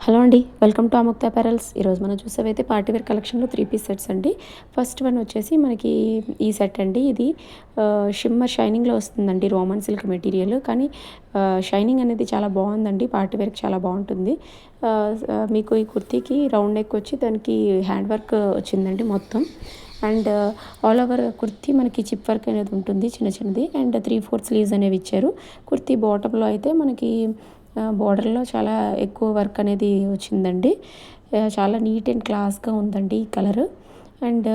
Hello అండి, welcome to Amukta apparels. ఈరోజు మనం చూసేవైతే పార్టీవేర్ కలెక్షన్లో 3 పీస్ సెట్స్ అండి. ఫస్ట్ వన్ వచ్చేసి మనకి ఈ సెట్ అండి. ఇది షిమ్మర్ షైనింగ్లో వస్తుందండి, రోమన్ సిల్క్ మెటీరియల్. కానీ షైనింగ్ అనేది చాలా బాగుందండి, పార్టీవేర్కి చాలా బాగుంటుంది. మీకు ఈ కుర్తీకి రౌండ్ నెక్ వచ్చి దానికి హ్యాండ్ వర్క్ వచ్చిందండి మొత్తం. అండ్ ఆల్ ఓవర్ కుర్తీ మనకి చిప్ వర్క్ అనేది ఉంటుంది చిన్న చిన్నది. అండ్ 3/4 స్లీవ్స్ అనేవి ఇచ్చారు. కుర్తీ బాటంలో అయితే మనకి బోర్డర్లో చాలా ఎక్కువ వర్క్ అనేది వచ్చిందండి. చాలా నీట్ అండ్ క్లాస్గా ఉందండి ఈ కలర్. అండ్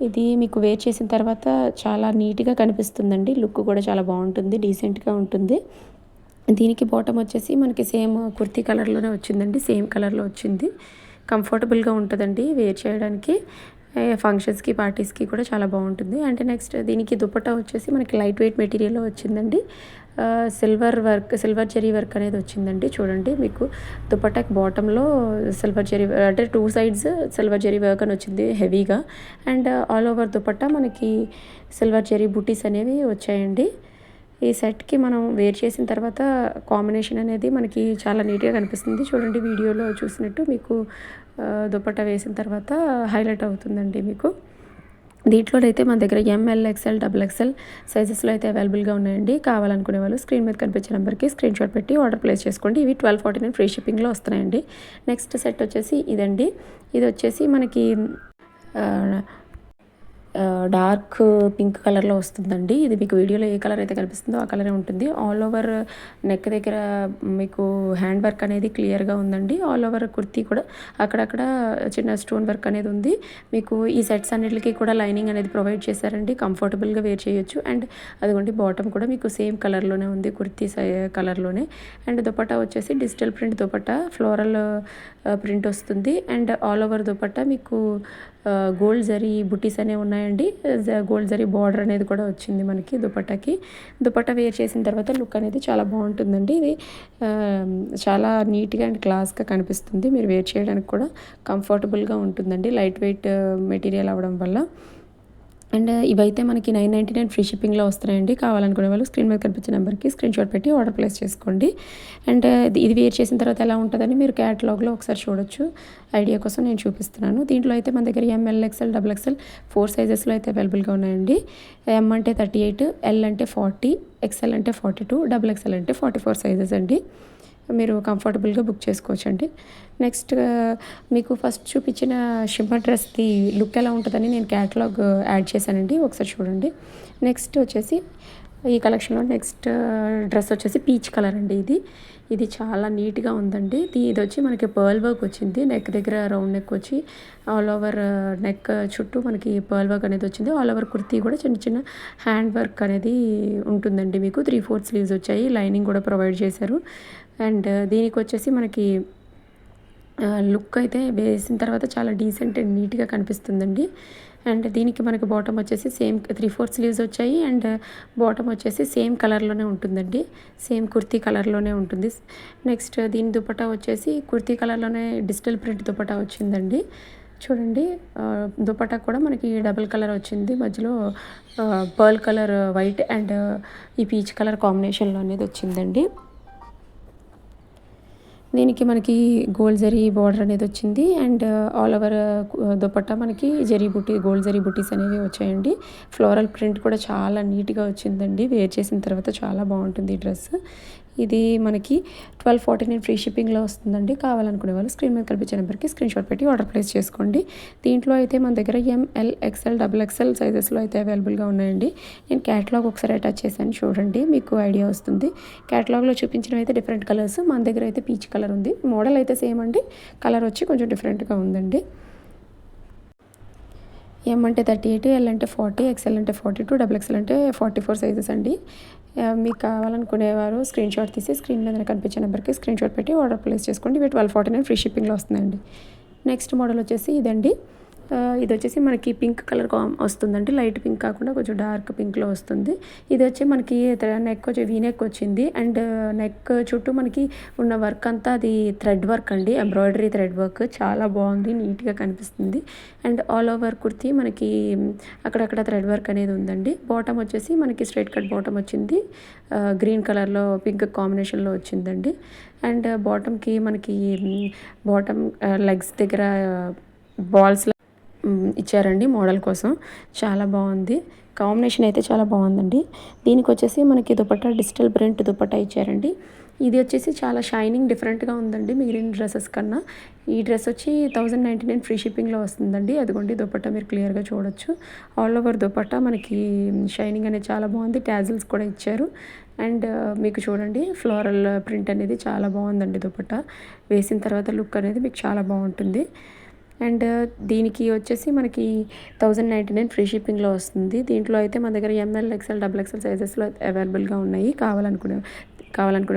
ఇది మీకు వేర్ చేసిన తర్వాత చాలా నీట్గా కనిపిస్తుందండి. లుక్ కూడా చాలా బాగుంటుంది, డీసెంట్గా ఉంటుంది. దీనికి బాటమ్ వచ్చేసి మనకి సేమ్ కుర్తీ కలర్లోనే వచ్చిందండి, సేమ్ కలర్లో వచ్చింది. కంఫర్టబుల్గా ఉంటుందండి వేర్ చేయడానికి. ఫంక్షన్స్కి పార్టీస్కి కూడా చాలా బాగుంటుంది. అంటే నెక్స్ట్ దీనికి దుపట్టా వచ్చేసి మనకి లైట్ వెయిట్ మెటీరియల్లో వచ్చిందండి. సిల్వర్ జరీ వర్క్ అనేది వచ్చిందండి. చూడండి, మీకు దుపట్టాకి బాటంలో సిల్వర్ జరీ అంటే 2 సైడ్స్ సిల్వర్ జరీ వర్క్ అని వచ్చింది హెవీగా. అండ్ ఆల్ ఓవర్ దుపట్టా మనకి సిల్వర్ జరీ బుటీస్ అనేవి వచ్చాయండి. ఈ సెట్కి మనం వేర్ చేసిన తర్వాత కాంబినేషన్ అనేది మనకి చాలా నీట్గా కనిపిస్తుంది. చూడండి, వీడియోలో చూసినట్టు మీకు దుపట్టా వేసిన తర్వాత హైలైట్ అవుతుందండి మీకు. దీంట్లోనైతే మన దగ్గర ఎంఎల్, ఎక్స్ఎల్, XXL సైజెస్లో అయితే అవైలబుల్గా ఉన్నాయండి. కావాలనుకునే వాళ్ళు స్క్రీన్ మీద కనిపించే నెంబర్కి స్క్రీన్ షాట్ పెట్టి ఆర్డర్ ప్లేస్ చేసుకోండి. ఇవి 1249 ఫ్రీ షిప్పింగ్లో వస్తున్నాయండి. నెక్స్ట్ సెట్ వచ్చేసి ఇదండి. ఇది వచ్చేసి మనకి డార్క్ పింక్ కలర్లో వస్తుందండి. ఇది మీకు వీడియోలో ఏ కలర్ అయితే కనిపిస్తుందో ఆ కలరే ఉంటుంది. ఆల్ ఓవర్ నెక్ దగ్గర మీకు హ్యాండ్ వర్క్ అనేది క్లియర్గా ఉందండి. ఆల్ ఓవర్ కుర్తీ కూడా అక్కడక్కడ చిన్న స్టోన్ వర్క్ అనేది ఉంది. మీకు ఈ సెట్స్ అన్నిటికీ కూడా లైనింగ్ అనేది ప్రొవైడ్ చేశారండి. కంఫర్టబుల్గా వేర్ చేయొచ్చు. అండ్ అదిగోండి, బాటమ్ కూడా మీకు సేమ్ కలర్లోనే ఉంది, కుర్తీ కలర్లోనే. అండ్ దుపట్టా వచ్చేసి digital print dupatta, floral print వస్తుంది. అండ్ ఆల్ ఓవర్ దుపట్టా మీకు గోల్డ్ జరీ బుటీస్ అనేవి ఉన్నాయండి. గోల్డ్ జరీ బార్డర్ అనేది కూడా వచ్చింది మనకి దుపట్టాకి. దుపట్టా వేర్ చేసిన తర్వాత లుక్ అనేది చాలా బాగుంటుందండి. ఇది చాలా నీట్గా అండ్ క్లాస్గా కనిపిస్తుంది. మీరు వేర్ చేయడానికి కూడా కంఫర్టబుల్గా ఉంటుందండి, లైట్ వెయిట్ మెటీరియల్ అవ్వడం వల్ల. అండ్ ఇవైతే మనకి 999 ఫ్రీ షిప్పింగ్లో వస్తున్నాయండి. కావాలనుకునే వాళ్ళు స్క్రీన్ మీద కనిపించే నెంబర్కి స్క్రీన్ షాట్ పెట్టి ఆర్డర్ ప్లేస్ చేసుకోండి. అండ్ ఇది వేర్ చేసిన తర్వాత ఎలా ఉంటుందని మీరు క్యాటలాగ్లో ఒకసారి చూడొచ్చు. ఐడియా కోసం నేను చూపిస్తున్నాను. దీంట్లో అయితే మన దగ్గర ఎంఎల్, ఎక్స్ఎల్, XXL 4 సైజెస్లో అయితే అవైలబుల్గా ఉన్నాయండి. ఎం అంటే 38, ఎల్ అంటే 40, ఎక్స్ఎల్ అంటే 42, XXL అంటే 44 సైజెస్ అండి. మీరు కంఫర్టబుల్గా బుక్ చేసుకోవచ్చండి. నెక్స్ట్ మీకు ఫస్ట్ చూపించిన షిమ్మర్ డ్రెస్ది లుక్ ఎలా ఉంటుందని నేను క్యాటలాగ్ యాడ్ చేశానండి, ఒకసారి చూడండి. నెక్స్ట్ వచ్చేసి ఈ కలెక్షన్లో నెక్స్ట్ డ్రెస్ వచ్చేసి పీచ్ కలర్ అండి. ఇది చాలా నీట్గా ఉందండి. ఇది వచ్చి మనకి పర్ల్ వర్క్ వచ్చింది. నెక్ దగ్గర రౌండ్ నెక్ వచ్చి ఆల్ ఓవర్ నెక్ చుట్టూ మనకి పర్ల్ వర్క్ అనేది వచ్చింది. ఆల్ ఓవర్ కుర్తీ కూడా చిన్న చిన్న హ్యాండ్ వర్క్ అనేది ఉంటుందండి. మీకు 3/4 స్లీవ్స్ వచ్చాయి, లైనింగ్ కూడా ప్రొవైడ్ చేశారు. అండ్ దీనికి వచ్చేసి మనకి లుక్ అయితే వేసిన తర్వాత చాలా డీసెంట్ అండ్ నీట్గా కనిపిస్తుందండి. అండ్ దీనికి మనకి బాటమ్ వచ్చేసి సేమ్ 3/4 స్లీవ్స్ వచ్చాయి. అండ్ బాటమ్ వచ్చేసి సేమ్ కలర్లోనే ఉంటుందండి, సేమ్ కుర్తీ కలర్లోనే ఉంటుంది. నెక్స్ట్ దీని దుపట్టా వచ్చేసి కుర్తీ కలర్లోనే డిజిటల్ ప్రింట్ దుపట్టా వచ్చిందండి. చూడండి, దుపట్టా కూడా మనకి డబుల్ కలర్ వచ్చింది, మధ్యలో పర్ల్ కలర్ వైట్ అండ్ ఈ పీచ్ కలర్ కాంబినేషన్లో అనేది వచ్చిందండి. దీనికి మనకి గోల్డ్ జరీ బార్డర్ అనేది వచ్చింది. అండ్ ఆల్ ఓవర్ దుపట్టా మనకి గోల్డ్ జరీ బుటీస్ అనేవి వచ్చాయండి. ఫ్లోరల్ ప్రింట్ కూడా చాలా నీట్గా వచ్చిందండి. వేర్ చేసిన తర్వాత చాలా బాగుంటుంది ఈ డ్రెస్. ఇది మనకి 1249 ఫ్రీ షిప్పింగ్లో వస్తుందండి. కావాలనుకునే వాళ్ళు స్క్రీన్ మీద కనిపించే నెంబర్కి స్క్రీన్ షాట్ పెట్టి ఆర్డర్ ప్లేస్ చేసుకోండి. దీంట్లో అయితే మన దగ్గర ఎంఎల్, ఎక్స్ఎల్, XXL సైజెస్లో అయితే అవైలబుల్గా ఉన్నాయండి. నేను క్యాటలాగ్ ఒకసారి అటాచ్ చేశాను, చూడండి, మీకు ఐడియా వస్తుంది. క్యాటలాగ్లో చూపించినవి అయితే డిఫరెంట్ కలర్స్, మన దగ్గర అయితే పీచ్ కలర్ ఉంది. మోడల్ అయితే సేమ్ అండి, కలర్ వచ్చి కొంచెం డిఫరెంట్గా ఉందండి. ఎం అంటే 38, ఎల్ అంటే 40, ఎక్స్ఎల్ అంటే 42, XXL అంటే 44 సైజెస్ అండి. మీకు కావాలనుకునేవారు స్క్రీన్ షాట్ తీసి స్క్రీన్ మీద కనిపించే నెంబర్కి స్క్రీన్ షాట్ పెట్టి ఆర్డర్ ప్లేస్ చేసుకోండి. ఇవి 1249 ఫ్రీ షిప్పింగ్లో వస్తున్నాయండి. నెక్స్ట్ మోడల్ వచ్చేసి ఇదండి. ఇది వచ్చేసి మనకి పింక్ కలర్ వస్తుందండి, లైట్ పింక్ కాకుండా కొంచెం డార్క్ పింక్లో వస్తుంది. ఇది వచ్చి మనకి నెక్ వచ్చి వీ నెక్ వచ్చింది. అండ్ నెక్ చుట్టూ మనకి ఉన్న వర్క్ అంతా అది థ్రెడ్ వర్క్ అండి, ఎంబ్రాయిడరీ థ్రెడ్ వర్క్ చాలా బాగుంది, నీట్గా కనిపిస్తుంది. అండ్ ఆల్ ఓవర్ కుర్తీ మనకి అక్కడక్కడ థ్రెడ్ వర్క్ అనేది ఉందండి. బాటమ్ వచ్చేసి మనకి స్ట్రైట్ కట్ బాటమ్ వచ్చింది, గ్రీన్ కలర్లో పింక్ కాంబినేషన్లో వచ్చిందండి. అండ్ బాటమ్కి మనకి బాటమ్ లెగ్స్ దగ్గర బాల్స్ ఇచ్చారండి మోడల్ కోసం. చాలా బాగుంది, కాంబినేషన్ అయితే చాలా బాగుందండి. దీనికి వచ్చేసి మనకి దుపట్టా డిజిటల్ ప్రింట్ దుపట్టా ఇచ్చారండి. ఇది వచ్చేసి చాలా షైనింగ్ డిఫరెంట్గా ఉందండి మిగిలిన డ్రెస్సెస్ కన్నా. ఈ డ్రెస్ వచ్చి 1099 ఫ్రీ షిప్పింగ్లో వస్తుందండి. అదిగోండి దుపట్టా మీరు క్లియర్గా చూడొచ్చు. ఆల్ ఓవర్ దుపట్టా మనకి షైనింగ్ అనేది చాలా బాగుంది, ట్యాజిల్స్ కూడా ఇచ్చారు. అండ్ మీకు చూడండి ఫ్లోరల్ ప్రింట్ అనేది చాలా బాగుందండి. దుపట్టా వేసిన తర్వాత లుక్ అనేది మీకు చాలా బాగుంటుంది. అండ్ దీనికి వచ్చేసి మనకి 1099 ఫ్రీ షిప్పింగ్లో వస్తుంది. దీంట్లో అయితే మన దగ్గర ఎంఎల్, ఎక్స్ఎల్, డబుల్ ఎక్స్ఎల్ సైజెస్లో అవైలబుల్గా ఉన్నాయి. కావాలనుకునే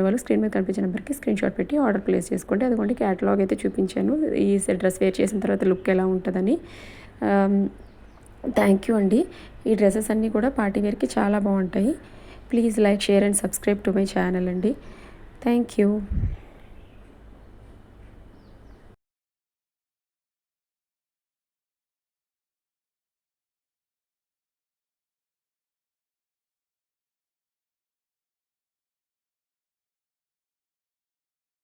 వాళ్ళు స్క్రీన్ మీద కనిపించిన నెంబర్కి స్క్రీన్ షాట్ పెట్టి ఆర్డర్ ప్లేస్ చేసుకోండి. అదిగోండి క్యాటలాగ్ అయితే చూపించాను, ఈ డ్రెస్ వేర్ చేసిన తర్వాత లుక్ ఎలా ఉంటుందని. థ్యాంక్ యూ అండి. ఈ డ్రెస్సెస్ అన్నీ కూడా పార్టీ వేర్కి చాలా బాగుంటాయి. Please like, share and subscribe to my channel అండి. Thank you.